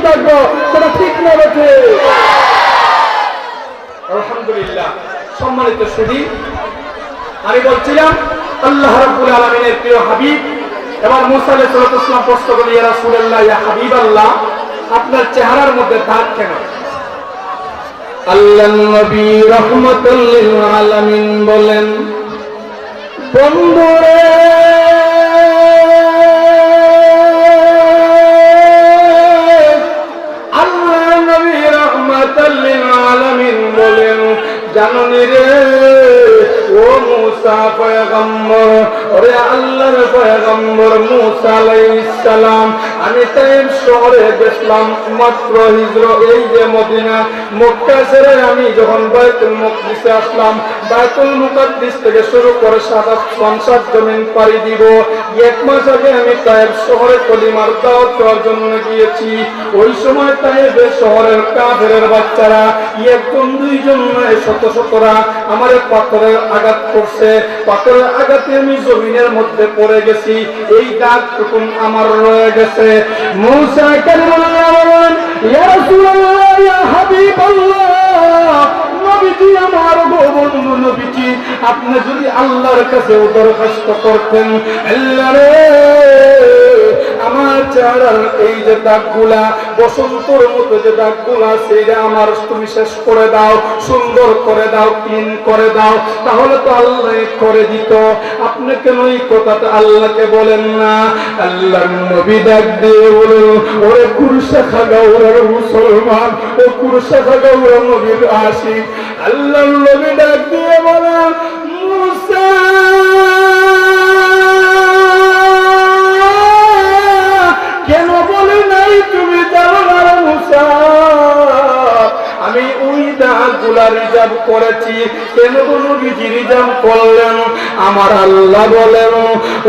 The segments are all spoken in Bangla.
থাকবো, সেটা ঠিক না বেঠে? আলহামদুলিল্লাহ। সম্মানিত সুধী, আমি বলছিলাম আল্লাহ রাব্বুল আলামিনের প্রিয় হাবিব এবার মুসা আলাইহিস সালাম প্রশ্ন করলেন, ইয়া রাসূলুল্লাহ, ইয়া হাবিবাল্লাহ, আপনার চেহারার মধ্যে দাগ কেন? আল্লাহর নবী রাহমাতুল লিল আলামিন বলেন, বন্ধুরে আল্লাহর নবী রাহমাতুল লিল আলামিন বলেন, জাননি রে ও মুসা পয়গম্বর, ওরে আল্লাহর পয়গম্বর মুসা আলাইহিস সালাম, আমি তাইফ শহরে গেছিলাম মাত্র হিজরত, এই যে মদিনা মক্কা ছেড়ে আমি যখন বাইতুল মুকদ্দিসে আসলাম, বাইতুল মুকদ্দিস থেকে শুরু করে 57 জমিন পাড়ি দিব। 1 মাস আগে আমি তাইফ শহরে কলিমার দাওয়াত দেওয়ার জন্য গিয়েছি। ওই সময় তাইফের শহরের কাফেরের বাচ্চারা 1 জন 2 জন নয়, শত শতরা আমার পাথরের আঘাত করছে। পাথরের আঘাতে আমি জমিনের মধ্যে পড়ে গেছি, এই দাগটুকুন আমার রয়ে গেছে। মুসা কালিমুল্লাহ বলেন, ইয়া রাসূলুল্লাহ, ইয়া হাবিবাল্লাহ, নবীজি আমার বন্ধু নবীজি, আপনি যদি আল্লাহর কাছে দরখাস্ত করতেন, আল্লাহ রে আমার চেহারার এই যে দাগগুলা, বসন্তর মতো যে দাগগুলা, সেইটা আমার তুমি শেষ করে দাও, সুন্দর করে দাও, ক্লিন করে দাও, তাহলে তো আল্লাহ করে দিত। আপনি কেন এই কথাটা আল্লাহকে বলেন না? আল্লাহর নবী ডাক দিয়ে বলেন, ওরে কুরসা খাগাউরার মুসলমান, ও কুরসা খাগাউরা নবীর আশিক, আল্লাহর নবী ডাক দিয়ে বলেন, মুসা কেন বলে নাই তুমি জানো না রে মুসা, আমি ওই দাগগুলা রিজার্ভ করেছি। কেন নবীজি রিজার্ভ করলেন? আমার আল্লাহ বলেন,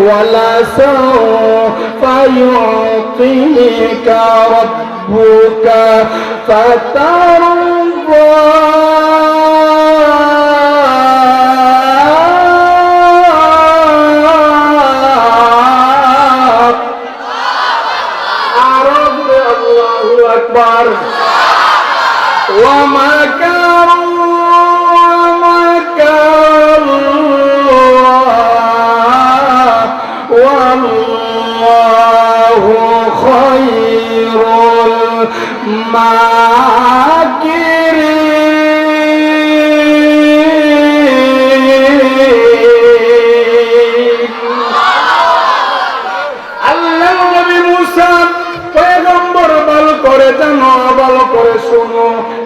ওয়ালা সাওফা ইউতিকা রাব্বুকা ফাতারদা,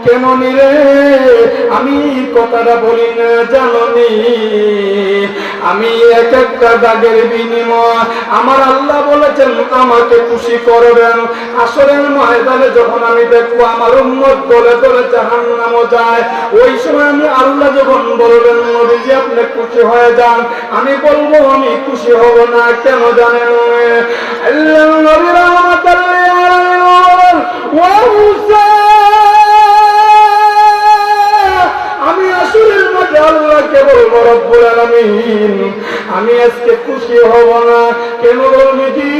কেন নিরে আমি কথাটা বলি না জানি, আমি এক একটা দাগের বিনিময় আমার আল্লাহ বলেছেন আমাকে খুশি করবেন। আসরের ময়দানে যখন আমি দেখবো আমার উম্মত দলে দলে জাহান্নামে যায়, ওই সময় আমি আল্লাহ যখন বলবেন নবীজি আপনি খুশি হয়ে যান, আমি বলবো আমি খুশি হব না। কেন জানেন? আল্লাহ নবী রাহমাতুল লিল আলামিন ওয়া মুসা, আমি আসরের মাঝে আল্লাহকে বলবো রব্বুল আলামিন আমি আজকে খুশি হব না। কেন নবীজি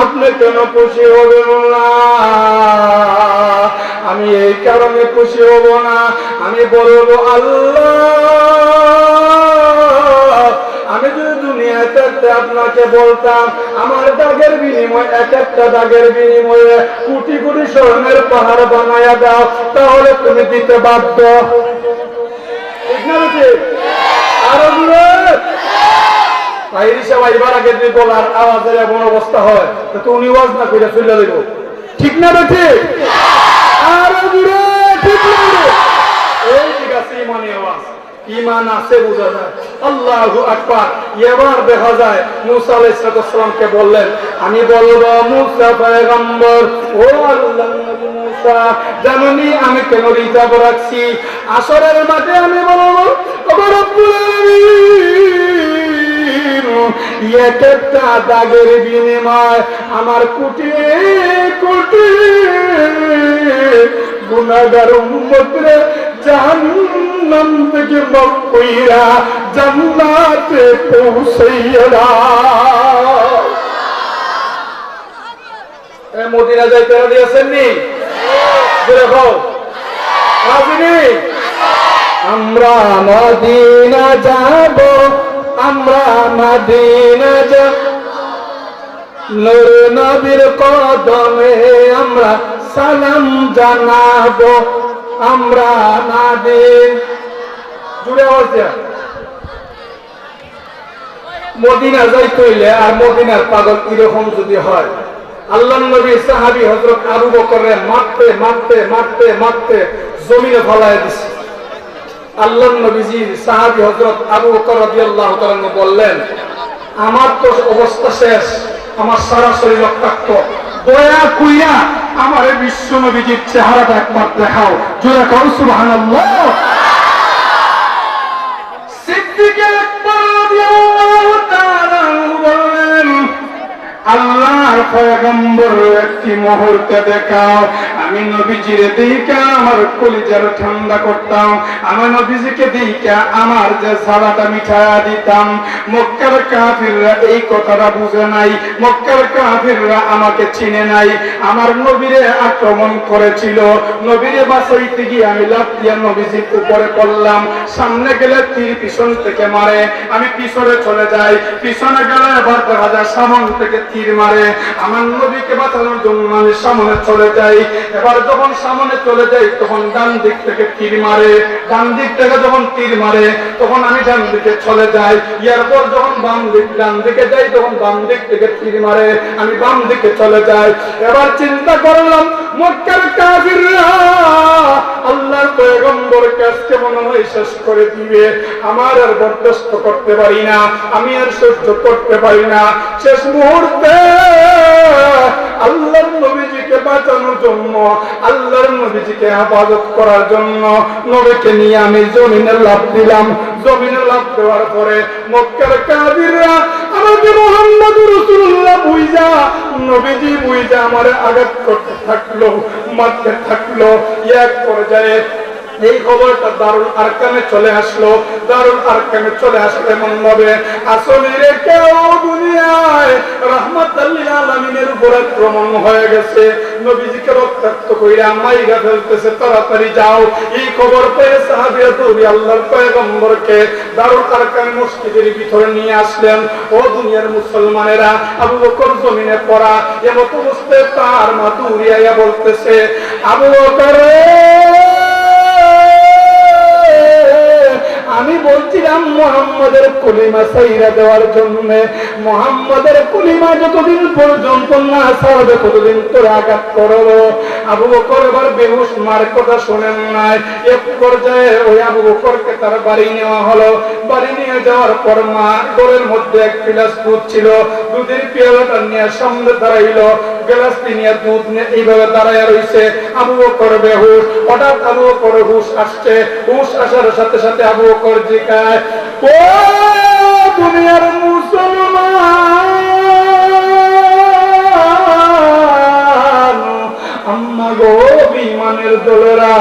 আপনি কেন খুশি হবেন না? আমি এই কারণে খুশি হব না, আমি বলবো আল্লাহ আমি যদি দুনিয়াতে আপনাকে বলতাম আমার দাগের বিনিময়, এক একটা দাগের বিনিময়ে কোটি কোটি স্বর্ণের পাহাড় বানায়া দাও, তাহলে তুমি দিতে বাধ্য। আরো দূরে এবার আগে যদি বলার আওয়াজের এমন অবস্থা হয় তো উনি ওয়াজ না করে চলে দেব, ঠিক না বেঠে? আরো দূরে, ঠিক না? এই ঠিক আছে, ইমানি আওয়াজ, ইমান আছে বোঝা যায়। আল্লাহু আকবার। এবার দেখা যায় মুসা আলাইহিস সালামকে বললেন, আমি বলবো মুসা পয়গম্বর, ও আল্লাহর নবী মুসা, জানেননি আমি কেন রিজার্ভ রাখছি? আসরের মাঠে আমি বলবো রব্বুল আলামিন এক একটা দাগের বিনিময় আমার কোটি কোটি গুনাহগার উম্মতরে জাহান্নাম থেকে মুক্ত কইরা জান্নাতে পৌঁছাইয়া দাও। মদিনা যাইতে রাজি আছেন নি? দেখো রাজি। আমরা মদিনা যাব, আমরা মদিনা যাব, নূর নবীর কদমে আমরা সালাম জানাবো, আমরা নাদিন জুড়ে হচ্ছে মদিনা যাইতে হইলে। আর মদিনার পাগল এরকম যদি হয়, আল্লাহর নবী সাহাবী হযরত আবু বকরের মারতে মারতে মারতে মারতে জমিনে ফলায় দিছে। আল্লাহর নবীজি সাহাবী হযরত আবু বকর রাদিয়াল্লাহু তাআলা বললেন, আমার তো অবস্থা শেষ, আমার সারা শরীর রক্তাক্ত, দয়া কইরা আমার বিশ্ব নবীজির চেহারাটা একবার দেখাও। জোরে কও সুবহানাল্লাহ। সিদ্দিক আকবর রাদিয়াল্লাহু তাআলা বললেন, আল্লাহর পয়গম্বর একটি মুহূর্তে দেখাও, আমি নবীজিরে দেখা আমার কলিজার ঠান্ডা করতাম, আমার নবীজিকে দেখা আমার যে সালাটা মিঠায়া দিতাম। মক্কার কাফিররা এই কথাটা বুঝে নাই, মক্কার কাফিররা আমাকে চিনে নাই। আমার নবীরে আক্রমণ করেছিল, নবীরে বাঁচাইতে গিয়ে আমি লাফ দিয়া নবীজির উপরে পড়লাম। সামনে গেলে তীর পিছন থেকে মারে, আমি পিছনে চলে যাই, পিছনে গেলে আবার দেখা যায় সামন থেকে তীর মারে। আমার নবীকে বাঁচানোর জন্য আমি সামনে চলে যাই। এবার যখন সামনে চলে যাই তখন ডান দিক থেকে তীর মারে, ডান দিক থেকে যখন তীর মারে তখন আমি ডান দিকে চলে যাই। এরপর যখন ডান দিকে যাই তখন বাম দিক থেকে তীর মারে, আমি বাম দিকে চলে যাই। এবার চিন্তা করলাম মক্কার কাফিররা আল্লাহর পয়গম্বরকে আজকে মনে হয় শেষ করে দিবে, আমার আর বরদাস্ত করতে পারি না, আমি আর সহ্য করতে পারি না। শেষ মুহূর্তে আল্লাহর নবীজিকে বাঁচানোর জন্য, আল্লাহর নবীজিকে হেফাজত করার জন্য নবীকে নিয়ে আমি জমিনে লাফ দিলাম। জমিনে লাফ দেওয়ার পরে মক্কার কাফিররা আমাকে মুহাম্মদুর রাসূলুল্লাহ বুঝা, নবীজি বুঝা আমারে আঘাত করতে থাকলো, মারতে থাকলো। এক পর্যায়ে এই খবরটা দারুল আরকামে চলে আসলো। দারুল আরকামে চলে আসলে এমন ভাবে আসলে কেউ দুনিয়ায় রাহমাতুল লিল আলামিনের উপর আক্রমণ হয়ে গেছে, নবীজিকে রক্তাক্ত কইরা মাইরা ফেলতেছে, তাড়াতাড়ি যাও। এই খবর পেয়ে সাহাবীরা দৌড়ে আল্লাহর পয়গম্বরকে দারুল আরকাম মসজিদের ভিতরে নিয়ে আসলেন। ও দুনিয়ার মুসলমানেরা, আবু বকর জমিনে পড়া এমত অবস্থায় তার মা দৌড়িয়া বলতেছে, আবু বকর আমি বলছিলাম মুহাম্মাদের কলিমা ছাইরা দেওয়ার জন্য, মুহাম্মাদের কলিমা যতদিন পর্যন্ত না ছাড়বে ততদিন তোর আঘাত করবো। আবু বকর এবার বেহুশ, মার কথা শোনেন নাই। এক পর্যায়ে ওই আবু বকরকে তার বাড়ি নেওয়া হলো। বাড়ি নিয়ে যাওয়ার পর মা ঘরের মধ্যে এক গ্লাস দুধ ছিল, দুধের পেয়ালাটা নিয়ে সামনে দাঁড়াইলো, গ্লাসটি নিয়ে দুধ নিয়ে এইভাবে দাঁড়াইয়া রইছে। আবু বকর বেহুশ। হঠাৎ আবু বকর হুশ আসছে, হুশ আসার সাথে সাথে আবু বকর জিজ্ঞাসা, ও দুনিয়ার মুসলমান, আম্মা গো বিমানের দোলেরা।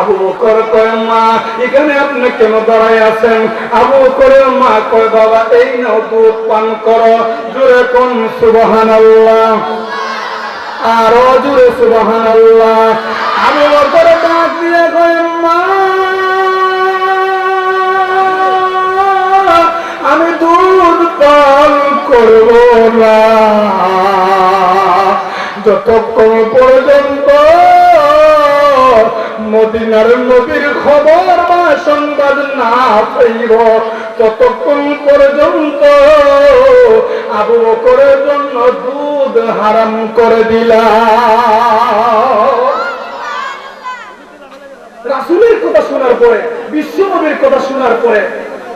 আবু বকর কয়, মা এখানে আপনি কেন দাঁড়ায় আছেন? আবু বকরের মা কয়, বাবা এই নাও দুধ পান করো। জোরে কোন সুবহানাল্লাহ, আরো জোরে সুবহানাল্লাহ। আবু বকর ডাক দিয়ে কয়, মা আমি দুধ পান করব না যতক্ষণ পর্যন্ত মদিনার নবীর খবর বা সংবাদ না পাইব, ততক্ষণ পর্যন্ত আবু বকরের জন্য দুধ হারাম করে দিলাম। রাসূলের কথা শোনার পরে, বিশ্ব নবীর কথা শোনার পরে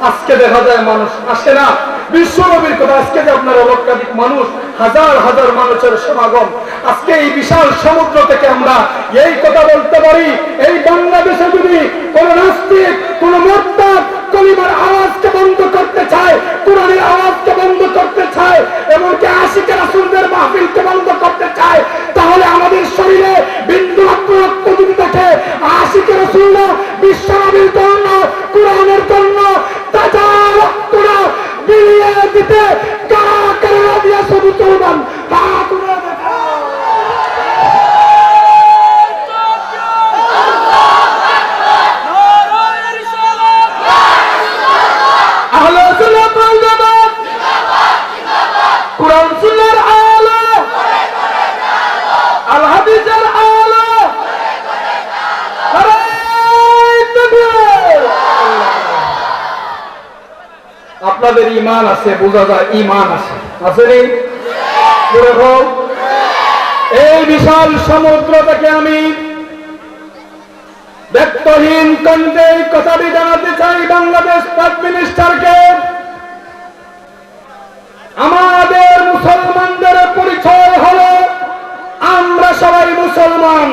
আজকে দেখা যায় মানুষ আসে না। বিশ্ব নবীর কথা আজকে যে আপনারা লক্ষাধিক মানুষ, হাজার হাজার মানুষের সমাগম, আজকে এই বিশাল সমুদ্র থেকে আমরা এই কথা বলতে পারি, এই বাংলাদেশে যদি কোন নাস্তিক, কোন মুরতাদ কলিমার আওয়াজকে বন্ধ করতে চায়, কোরআনের আওয়াজকে বন্ধ করতে চায়, এমনকি আশিকে রাসূলদের মাহফিলকে বন্ধ করতে চায়, তাহলে আমাদের শরীরে বিন্দু মাত্র রক্ত যদি থাকে, আশিকে রাসূলরা বিশ্ব নবীর জন্য, কোরআনের জন্য তাজা রক্তটা বিলিয়ে দিতে কারা কারা দিয়া শুধু চলবান। আপনাদের ঈমান আছে, বোঝা যায় ঈমান আছে, আছে নি? এই বিশাল সমুদ্র থেকে আমি ব্যক্তহীন কণ্ঠে এই কথাটি জানাতে চাই বাংলাদেশ প্রাইম মিনিস্টারকে, আমাদের মুসলমানদের পরিচয় হলো আমরা সবাই মুসলমান।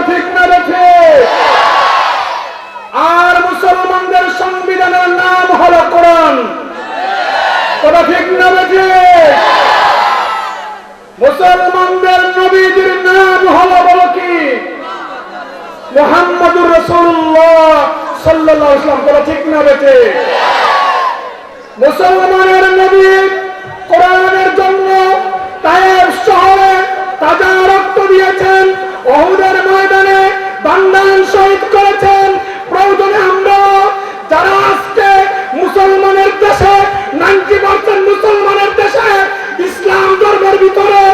ঠিক না দেখে? আর মুসলমানদের সংবিধানের নাম হলো কোরআন। কথা ঠিক না দেখে? মুসলমানদের নবীজির নাম হলো বলো কি? মুহাম্মদুর রাসূলুল্লাহ সাল্লাল্লাহু আলাইহি ওয়াসাল্লাম। কথা ঠিক না দেখে? মুসলমানের নবী কোরআনের জন্য তায়েফ শহরে তাজা রক্ত দিয়েছেন, উহুদের ময়দানে বান্দান শহীদ করেছেন। প্রয়োজনে আমরা যারা আজকে মুসলমানের দেশে 90% মুসলমানের দেশে ইসলাম ধর্মের ভিতরে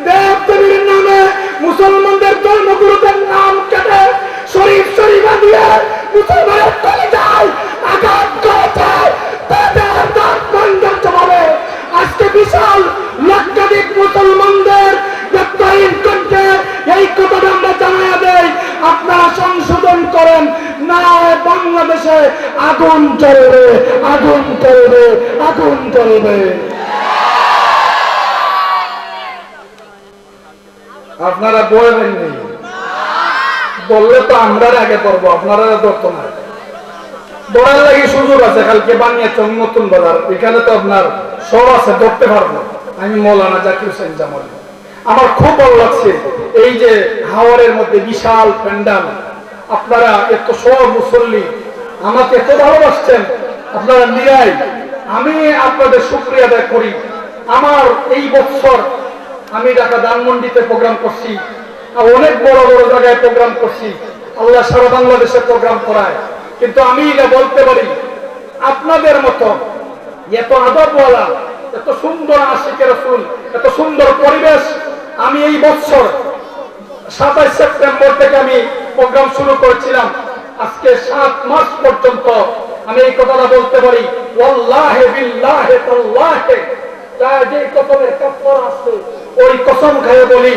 দেব দেবীর নামে মুসলমানদের ধর্মগুরুদের নাম কেটে শরীফ শরীফা দিয়ে মুসলমানের কলিজায় আঘাত করেছে, তাদের দাঁত বন্ধ হবে। আজকে বিশাল লক্ষাধিক মুসলমানদের ব্যক্তহীন কণ্ঠে এই কথাটা আমরা জানাইয়া দেই, আপনারা সংশোধন করেন, না বাংলাদেশে আগুন জ্বলবে, আগুন জ্বলবে, আগুন জ্বলবে। আপনারা বলবেন নেই, বললে তো আমরা আগে পড়বো, আপনারা ধরতো না। দৌড়ার লাগে সুযোগ আছে, কালকে বানিয়েছে নতুন বাজার, এখানে তো আপনার সব আছে, ধরতে পারবো। আমি মৌলানা জাকির হোসেন জামালি, আমার খুব ভালো লাগছে এই যে হাওয়ারের মধ্যে বিশাল প্যান্ডাল, আপনারা এত সব মুসল্লি আমাকে এত ভালোবাসছেন, আপনারা নিরাই, আমি আপনাদের শুকরিয়া আদায় করি। আমার এই বছর আমি ঢাকা ধানমন্ডিতে প্রোগ্রাম করছি, অনেক বড় বড় জায়গায় প্রোগ্রাম করছি, আল্লাহ সারা বাংলাদেশে প্রোগ্রাম করায়, কিন্তু আমি এটা বলতে পারি আপনাদের মতো এত আদবওয়ালা, এত সুন্দর আশিকে রাসূল, এত সুন্দর পরিবেশ আমি এই বছর 27 সেপ্টেম্বর থেকে আমি প্রোগ্রাম শুরু করেছিলাম, আজকে 7 মাস পর্যন্ত আমি এই কথাটা বলতে পারি, ওয়াল্লাহি বিল্লাহি তাল্লাহি, যে কসমের কাফারা আছে ওই কসম খেয়ে বলি,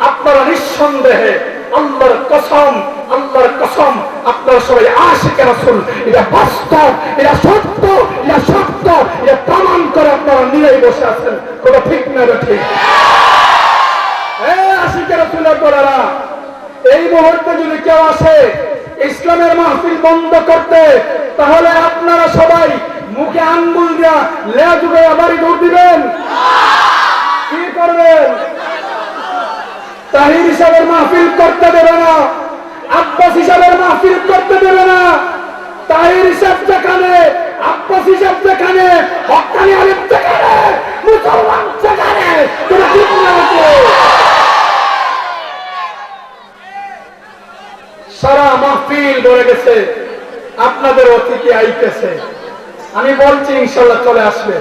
আপনারা নিঃসন্দেহে আল্লাহর কসম, আল্লাহর কসম, আপনারা সবাই আশিকে রাসূল, এটা বাস্তব, এটা সত্য, এটা সত্য, এটা প্রমাণ করে আপনারা নিরাই বসে আছেন। কথা ঠিক না? ঠিক। আশিকে রাসূলের বলারা, এই মুহূর্তে যদি কেউ আসে ইসলামের মাহফিল বন্ধ করতে, তাহলে আপনারা সবাই মুখে আঙ্গুল দিয়া লেজ উড়ে বাড়ি দৌড় দিবেন, কি করবেন? তাহির হিসাবের মাহফিল করতে দেবে না, আব্বাস হিসাবের মাহফিল করতে দেবে না। তাহির হিসাব যেখানে, আব্বাস হিসাব যেখানে, হক্কানি আলিম যেখানে, মুসলমান যেখানে, তোরা ঠিক না? সারা মাহফিল ভরে গেছে, আপনাদের অতিথি আইতেছে, আমি বলছি ইনশাআল্লাহ চলে আসবে।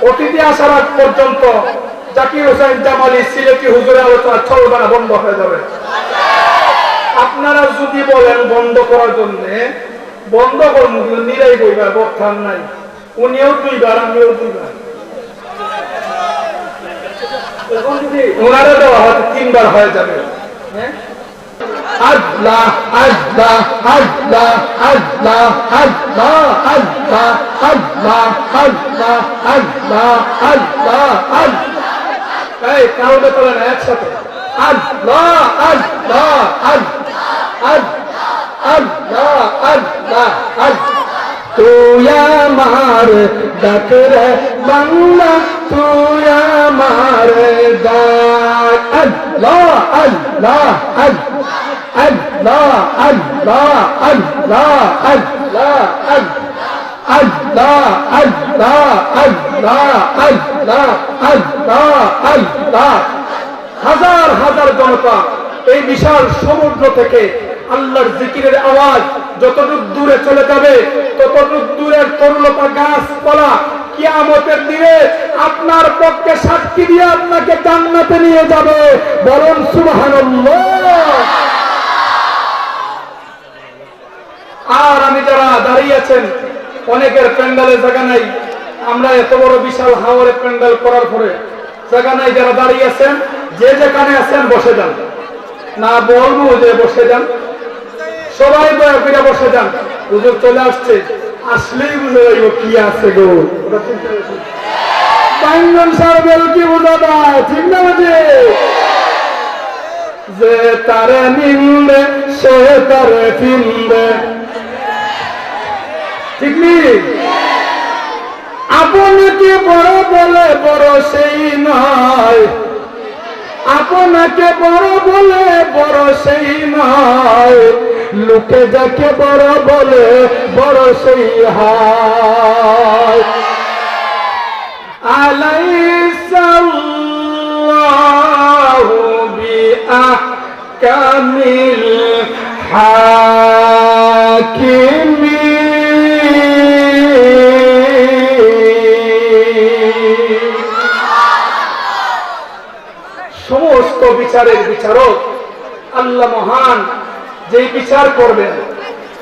অতিথি আসার আগ পর্যন্ত জাকির হোসেন জামালি সিলেটি হুজুরের আলোচনা চলবে না, বন্ধ হয়ে যাবে। আপনারা যদি বলেন বন্ধ করার জন্য, বন্ধ করবো, নিরাই বইবার বর্থান নাই, উনিও 2 বার, আমিও 2 বার, এখন যদি ওনারা দেওয়া হয়তো 3 বার হয়ে যাবে। হ্যাঁ, আল্লাহ আল্লাহ আল্লাহ আল্লাহ আল্লাহ আল্লাহ আল্লাহ আল্লাহ আল্লাহ আল্লাহ আল্লাহ, এই কাউকে বলেন একসাথে, আল্লাহ আল্লাহ আল্লাহ আল্লাহ আল্লাহ আল্লাহ। তুই আমার ডাকের বাংলা, তুই আমার ডাক, আল্লাহ আল্লাহ আল্লাহ আল্লাহ আল্লাহ আল্লাহ আল্লাহ আল্লাহ আল্লাহ আল্লাহ আল্লাহ আল্লাহ। হাজার হাজার জনতা এই বিশাল সমুদ্র থেকে আল্লাহর জিকিরের আওয়াজ যতটুক দূরে চলে যাবে, ততটুক দূরের তরুলতা গাছপালা কিয়ামতের দিনে আপনার পক্ষে সাক্ষী দিয়ে আপনাকে জান্নাতে নিয়ে যাবে। বলুন সুবহানাল্লাহ। আর আমি যারা দাঁড়িয়ে আছেন অনেকের প্যান্ডেলে জায়গা নাই। আমরা এত বড় বিশাল হাওয়ারে প্যান্ডেল করার পরে জায়গা নাই। যারা দাঁড়িয়ে আছেন, যে যেখানে আছেন বসে যান। না বলবো যে বসে যান, সবাই দয়া করে বসে যান। হুজুর চলে আসছে, আসলেই বুঝে যাইব কি আছে গো। পাইনন সার্বেল কি বোঝা যায়, ঠিক না? বুঝে যে তারে নিন্দে সে তারে ফিন্দে, ঠিক নি? আপনাকে বড় বলে বড় সেই নয়, আপনাকে বড় বলে বড় সেই নয়, লোকে যাকে বড় বলে বড় সেই হয়। আলাইসাল্লাহু বিআহকামিল হাকিমিন। সমস্ত বিচারের বিচারক আল্লাহ মহান। যে বিচার করবেন,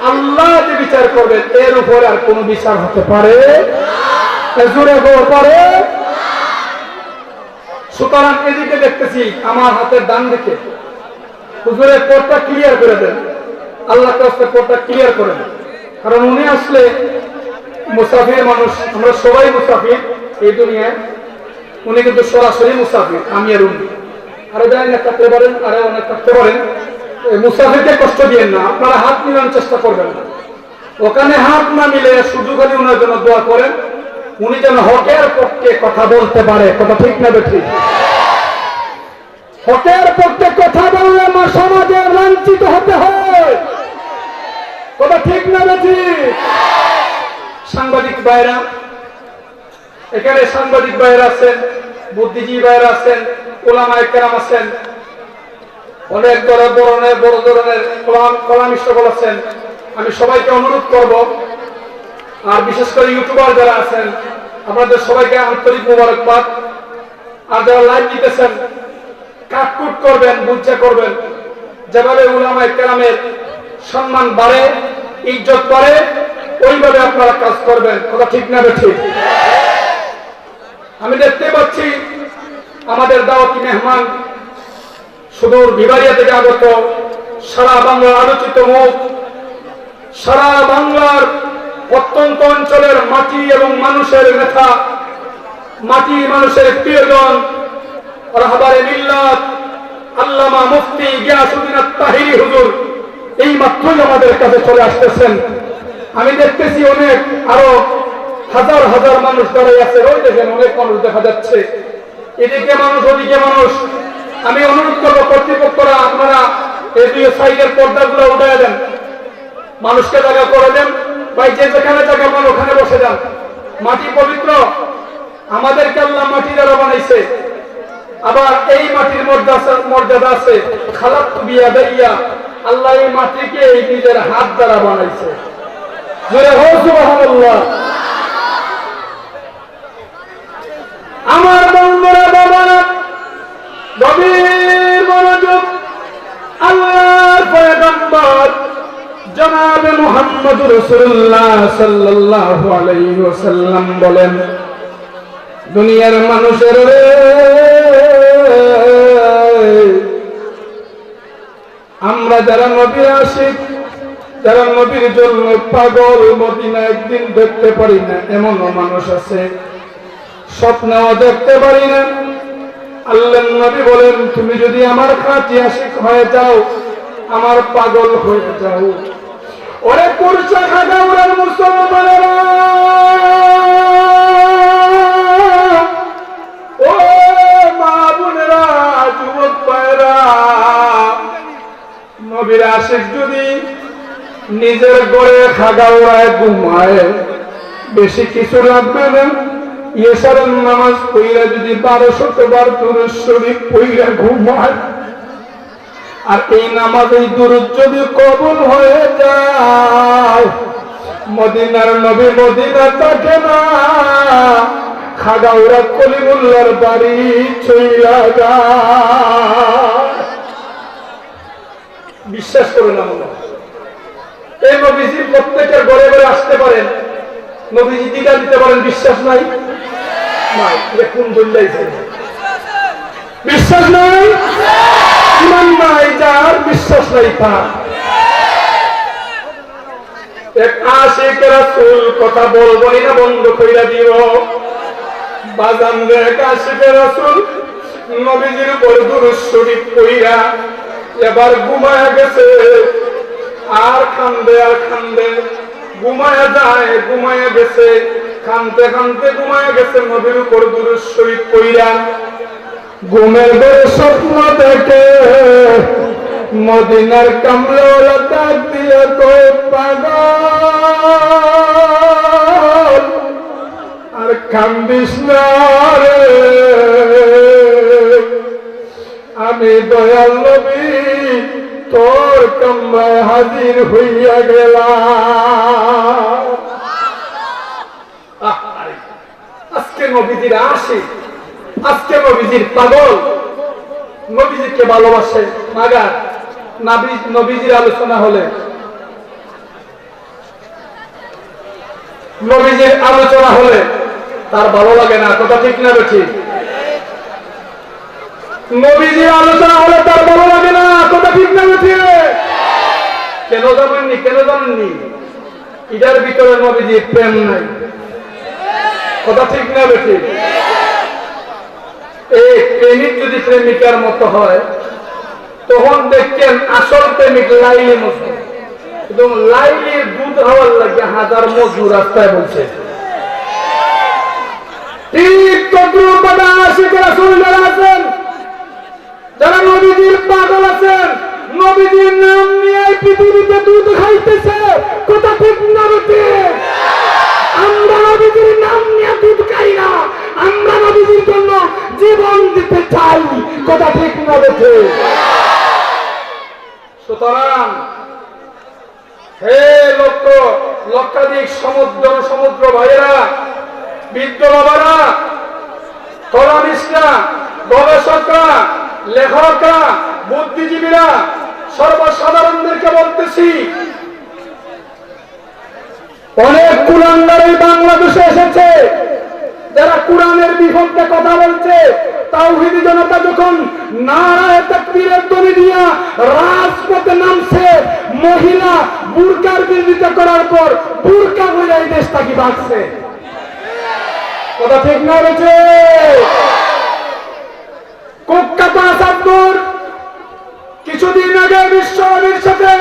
আল্লাহ যে বিচার করবেন, এর উপর আর কোন বিচার হতে পারে জোরে পারে। সুতরাং এদিকে দেখতেছি আমার হাতের ডান দিকে, হুজুরের কোটটা ক্লিয়ার করে দেন, আল্লাহ কোটটা ক্লিয়ার করে দেন। কারণ উনি আসলে মুসাফির মানুষ, আমরা সবাই মুসাফির এই দুনিয়ায়। উনি কিন্তু সরাসরি মুসাফির, আমি আর উনি। আরো যাই না থাকতে পারেন, আরো অনেক থাকতে পারেন। মুসাফিরকে কষ্ট দিয়েন না, আপনারা হাত মিলানোর চেষ্টা করবেন না। ওখানে হাত না মিলে শুধু খালি ওনার জন্য দোয়া করেন, উনি যেন হকের পক্ষে কথা বলতে পারে। কথা ঠিক না বেঠিক? হকের পক্ষে কথা বললে সমাজে লাঞ্ছিত হতে হয়। কথা ঠিক না বেঠিক? সাংবাদিক ভাইরা, এখানে সাংবাদিক ভাইরা আছেন, বুদ্ধিজীবী ভাইরা আছেন, ওলামায়ে কেরাম আছেন, অনেক বড় ধরনের কলামিস্ট আছেন। আমি সবাইকে অনুরোধ করব, আর বিশেষ করে ইউটিউবার যারা আছেন, আপনাদের সবাইকে আন্তরিক মোবারকবাদ। আর যারা লাইভ দিতেছেন, কাটকুট করবেন, বুঝা করবেন। যেভাবে উলামায়ে কেরামের সম্মান বাড়ে, ইজ্জত বাড়ে, ওইভাবে আপনারা কাজ করবেন। কথা ঠিক না বেঠিক? আমি দেখতে পাচ্ছি আমাদের দাওয়াতি মেহমান সুদূর বিবারিয়া থেকে আগত, সারা বাংলার আলোচিত মুখ, সারা বাংলার প্রত্যন্ত অঞ্চলের মাটি এবং মানুষের নেতা, মাটি মানুষের প্রিয়জন, রাহবারে মিল্লাত আল্লামা মুফতি গিয়াসউদ্দিন আত-তাহিরি হুজুর এই মাত্রই আমাদের কাছে চলে আসতেছেন। আমি দেখতেছি অনেক আরো হাজার হাজার মানুষ দাঁড়িয়ে আছে। ওই দেখেন অনেক মানুষ দেখা যাচ্ছে, এদিকে মানুষ ওদিকে মানুষ। আমি অনুরোধ করবো কর্তৃপক্ষরা, আপনারা এই দুই সাইডের পর্দাগুলো উঠায় দেন, মানুষকে জায়গা করে দেন। ভাই যে যেখানে জায়গা পান ওখানে বসে যান। মাটি পবিত্র, আমাদেরকে আল্লাহ মাটি দ্বারা বানাইছে। আবার এই মাটির মর্যাদা আছে, খালাকতু বিয়াদাইয়া, আল্লাহ এই মাটিকে এই নিজের হাত দ্বারা বানাইছে। জোরে হো সুবহানাল্লাহ। আমার বন্ধুরা, বাবারা, গভীর মনোযোগ। আল্লাহর পয়গম্বর জনাবে মুহাম্মদুর রাসূলুল্লাহ সাল্লাল্লাহু আলাইহি ওয়াসাল্লাম বলেন, দুনিয়ার মানুষের রে, আমরা যারা নবীর আশিক, যারা নবীর জন্য পাগল, মদিনা একদিন দেখতে পারি না এমনও মানুষ আছে, স্বপ্নেও দেখতে পারি না। আল্লাহর নবী বলেন, তুমি যদি আমার খাঁটি আশিক হয়ে যাও, আমার পাগল হয়ে যাও। ওরে কুরসা খাগাউড়ার মুসলমানেরা, ও মা বোনেরা, যুবক ভাইরা, নবীর আশিক যদি নিজের ঘরে খাগাউড়ায় ঘুমায়, বেশি কিছু লাগবে না। ইশারার নামাজ পড়িয়া যদি 1200 বার দুরূদ শরীফ পড়িয়া ঘুমায়, আর এই নামাজ, এই দুরূদ যদি কবুল হয়ে যায়, মদিনার নবী মদিনা থাকে না, খাগাউড়া কলিমুল্লাহর বাড়ি চইলা যায়। বিশ্বাস করুন, এই নবীজি প্রত্যেকের ঘরে ঘরে আসতে পারেন, নবীজি টিকা দিতে পারেন, বিশ্বাস নাই? নাই। এটা কোন বললাইছে? বিশ্বাস নাই, ইমান নাই, যার বিশ্বাস নাই তার। এক আশিক রাসূল কথা বলবই না, বন্ধ কইরা দিব। বাজান রে, এক আশিক রাসূল নবীজির উপর দুরূদ শরীফ কইরা এবার ঘুমায়া গেছে। আর কান্দে আর কান্দে, ঘুমায়া যায়, ঘুমায়া গেছে, কান্দতে কান্দতে ঘুমায়া গেছে নবীর উপর দুরূদ শরীফ কইরা। ঘুমের ঘরে স্বপ্ন দেখে মদিনার কামলাওয়ালা ডাক দিয়ে কই, পাগল আর কান্দিস না রে, আমি দয়াল নবী তোর কামরায় হাজির হইয়া গেলাম। আজকে নবীজির আশিক, আজকে নবীজির পাগল, নবীজিকে ভালোবাসে। মাগার নবীজির আলোচনা হলে, নবীজির আলোচনা হলে তার ভালো লাগে না, কথা ঠিক না বেঠিক? নবীজির আলোচনা হলে তার ভালো লাগে না, কথা ঠিক না বেঠিক? কেন জানেননি? কেন জানেননি? এটার ভিতরে নবীজির প্রেম নাই, কথা ঠিক না বেঠিক? এই প্রেমিক যদি প্রেমিকার মতো হয়, তখন দেখছেন আসল প্রেমিক লাইলি মজনু। এবং লাইলির দুধ হওয়ার লাগে হাজার মজনু রাস্তায় বলছে। ঠিক তদ্রুপভাবে আশিক রাসূল যারা আছেন, যারা নবীজির পাগল আছেন, নবীজির নাম নিয়ে পৃথিবীতে দুধ খাইতেছে, কথা ঠিক না বেঠিক? আমরা নবীজির নাম নিয়ে দুধ খাই না, আমরা নবীজির জন্য জীবন দিতে চাই, কথা ঠিক না বেঠিক? সুতরাং হে লক্ষাধিক সমুদ্র ভাইয়েরা, বৃদ্ধ বাবারা, কলামিস্টরা, গবেষকরা, লেখকরা, বুদ্ধিজীবীরা, সর্বসাধারণদেরকে বলতেছি, অনেক কুলাঙ্গার এই বাংলাদেশে এসেছে যারা কোরআনের বিপক্ষে কথা বলছে। তাওহীদি জনতা যখন নারায়ে তাকবীরের ধ্বনি দিয়া রাজপথে নামছে, মহিলা বুরকার বিরোধিতা করার পর বুরকা বলে এই দেশটা কি বাঁচছে, কথা ঠিক না বেঠে? কুখ্যাত আসাদুর কিছুদিন আগে বিশ্বনবীর সাথে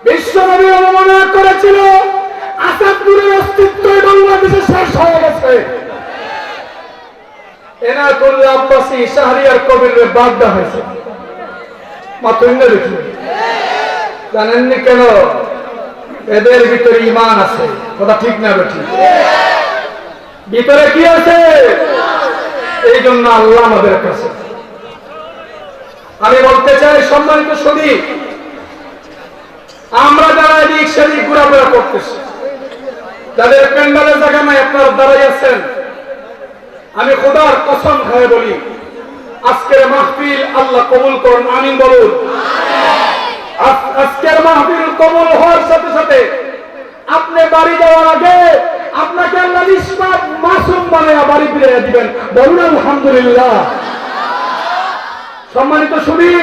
বিশ্বনবী অবমাননা করেছিল। আসাদুরের অস্তিত্ব বাংলাদেশে শেষ হয়ে গেছে। এনায়েতুল্লাহ আব্বাসী, শাহরিয়ার কবিরের বাদ দেওয়া হয়েছে। মাত্র দেখি, জানেননি কেন? এদের ভিতরে ঈমান আছে, কথা ঠিক না বেঠিক? ভিতরে কি আছে? এই জন্য আল্লাহ আমাদের কাছে। আমি বলতে চাই, সম্মানিত সুধী, আমরা যারা এদিক সেদিক ঘোরাফেরা করতেছি, যাদের প্যান্ডালের জায়গা নাই, আপনারা দাঁড়াই আছেন, আমি খোদার কসম খায় বলি, আজকের মাহফিল আল্লাহ কবুল করুন, আমিন বলুন। আজকের মাহফিল কবুল হওয়ার সাথে সাথে আপনি বাড়ি যাওয়ার আগে আপনাকে আল্লাহ নিষ্পাপ মাসুম বানায়া বাড়ি ফিরে দিবেন, বলুন আলহামদুলিল্লাহ। সম্মানিত সুধী,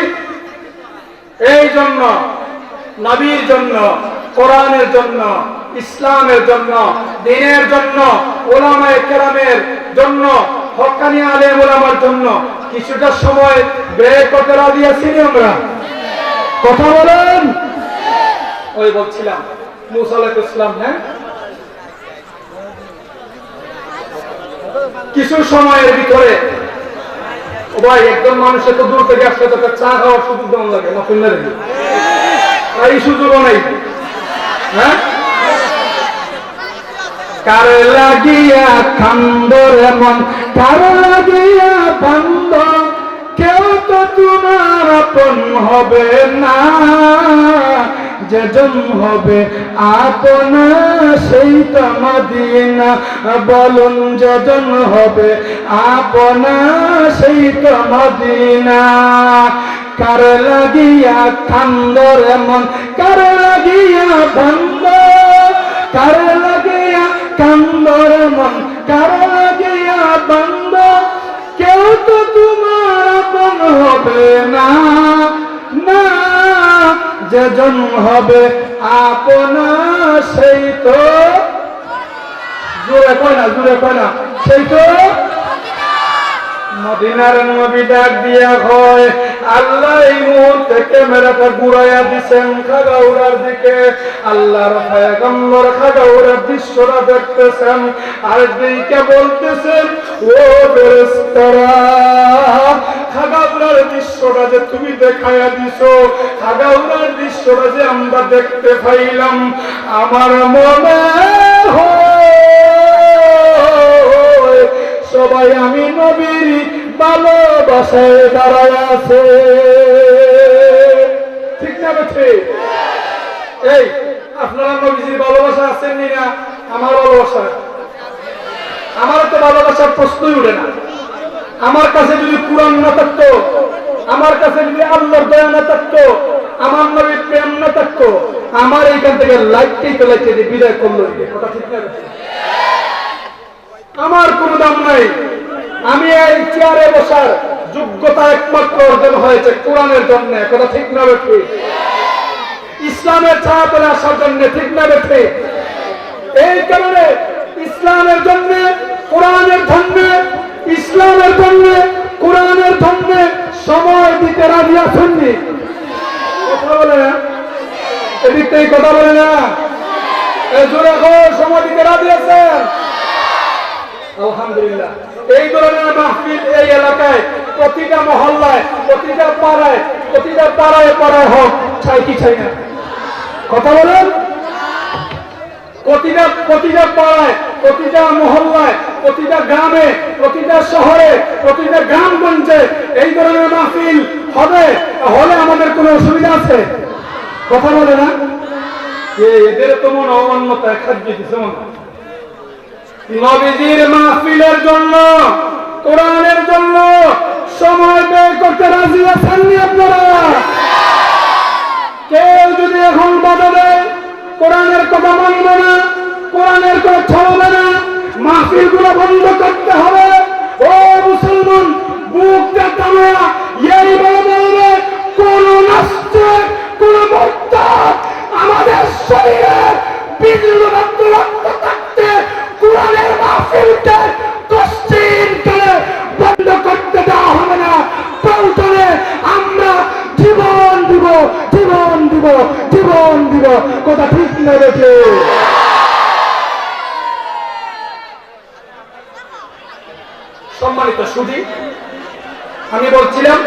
এই জন্য নবীর জন্য, কোরআনের জন্য, ইসলামের জন্য, দ্বীনের জন্য, উলামায়ে কেরামের জন্য, হক্কানি আলেম উলামার জন্য কিছুটা সময় ব্যয় করতে রাজি আছি আমরা? কথা বলেন। ওই বলছিলাম মুসা আলাইহিস সালাম, হ্যাঁ, কিছু সময়ের ভিতরে ও ভাই একজন মানুষ এত দূর থেকে আসলে তো চা খাওয়ার সুযোগ দেওয়া লাগে, মাফিল না রে, এই সুযোগও নাই। হ্যাঁ, কার লাগিয়া খান্দর এমন, কার লাগিয়া বান্দ, কেউ তো তোমার আপন হবে না, যেজন হবে আপনা সেই তো মদিনা, বলুন যেজন হবে আপনা সেই তো মদিনা। কার লাগিয়া খান্দর এমন, কার লাগিয়া বান্দ, কার লাগিয়া হবে না, না যেজন হবে আপনা সেই তো, জোরে কয় না সেই তো মদিনার নবী ডাক দিয়া হয়, আল্লাহ এই মুহূর্তে ক্যামেরাটা ঘুরাইয়া দিচ্ছেন খাগাউড়ার দিকে। আল্লাহর পয়গম্বর খাগাউড়ার দৃশ্যটা দেখতেছেন আর দিকে বলতেছেন, ও ফেরেশতারা, খাগাউড়ার দৃশ্যটা যে তুমি দেখাইয়া দিছো, খাগাউড়ার দৃশ্যটা যে আমরা দেখতে পাইলাম, আমার মনে হয় সবাই আমি নবীর ভালোবাসায় দাঁড়ায় আছে। ঠিক না বেঠে? এই আপনারা নবীজির ভালোবাসা আছেন না? আমার ভালোবাসা, আমার তো ভালোবাসার প্রশ্নই উঠে না। আমার কাছে যদি কুরআন না থাকতো, আমার কাছে যদি আল্লাহর দয়া না থাকতো, আমার নবীর প্রেম না থাকতো, আমার এইখান থেকে লাইটটাই পেলাইতে দিয়ে বিদায় করলো। কথা ঠিক না? আমার কোন দাম নাই। আমি এই চেয়ারে বসার যোগ্যতা একমাত্র অর্জন হয়েছে কোরআনের জন্য। কথা ঠিক না বেঠে? ইসলামের ছায়া তলে আসার জন্য। ঠিক না বেঠে? এই কারণে ইসলামের জন্য, কোরআনের জন্য, ইসলামের জন্য, কোরআনের জন্য সময় দিতে রাজি আছেন। কথা বলে না, এদিক থেকে কথা বলে না, জোরে সময় দিতে রাজি আছেন? আলহামদুলিল্লাহ। এই ধরনের মাহফিল এই এলাকায় প্রতিটা মহল্লায়, প্রতিটা পাড়ায় পাড়ায় হোক, চাই কি চাই না? কথা বলেন। প্রতিটা পাড়ায়, প্রতিটা মহল্লায়, প্রতিটা গ্রামে, প্রতিটা শহরে, প্রতিটা গ্রামগঞ্জে এই ধরনের মাহফিল হবে। হলে আমাদের কোনো অসুবিধা আছে? কথা বলে না? এদের তো মনে অমান্যতায় খাদ্য দিচ্ছে মনে। নবীজির মাহফিলের জন্য, কোরআনের জন্য সময় ব্যয় করতে রাজি আছেন আপনারা? কেউ যদি এখন বাধা দেয়, কোরআনের কথা মানবে না, কোরআনের কথা চলবে না, মাহফিল গুলো বন্ধ করতে হবে। ও মুসলমান, বুকটা টানা এই বলবে, কোন নাস্তিক, কোন মুরতাদ আমাদের শরীরে বিন্দু মাত্র রক্ত থাকতে কোরআনের মাহফিলকে কষ্টিন করে বন্ধ করতে দেওয়া হবে না। প্রয়োজনে আমরা জীবন দিব, জীবন দিব, জীবন দিব। কথা ঠিক না বেঠে? সম্মানিত সুধী, আমি বলছিলাম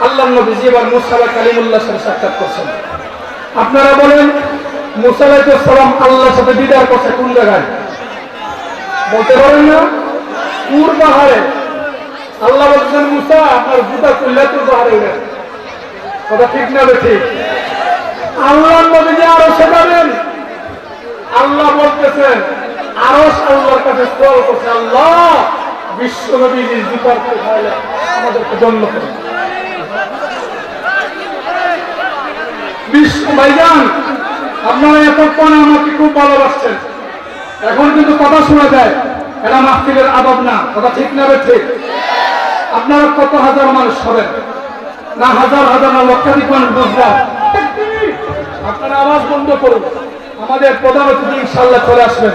আল্লাহর নবীজি এবার মুসা কালিমুল্লাহর সাথে সাক্ষাৎ করছেন। আপনারা বলেন মুসা আলাইহিস সালাম আল্লাহর সাথে দিদার করছে কোন জায়গায়? বলতে পারেন না? তুর পাহাড়ে। আল্লাহ বলছেন, মুসা আপনার জুতা খুললে তুর পাহাড়ে উঠে। কথা ঠিক না বেঠে? আল্লাহর নবীজি আরো শেখাবেন। আল্লাহ বলতেছেন, আরশ আল্লাহর কাছে সওয়াল করছে, আল্লাহ বিশ্ব নবীজির জুতার খাইলে আমাদেরকে জন্ম করে। বিশ্ব ভাইজান, আপনারা এতক্ষণ আমাকে খুব ভালোবাসছেন, এখন কিন্তু কথা শোনা যায়, এটা মাহফিলের আদব না। কথা ঠিক না বেঠে? আপনারা কত হাজার মানুষ হবেন না, হাজার হাজার না লক্ষাধিক মানুষ বুঝলাম। আপনারা আওয়াজ বন্ধ করুন, আমাদের প্রধান অতিথি ইনশাআল্লাহ চলে আসবেন।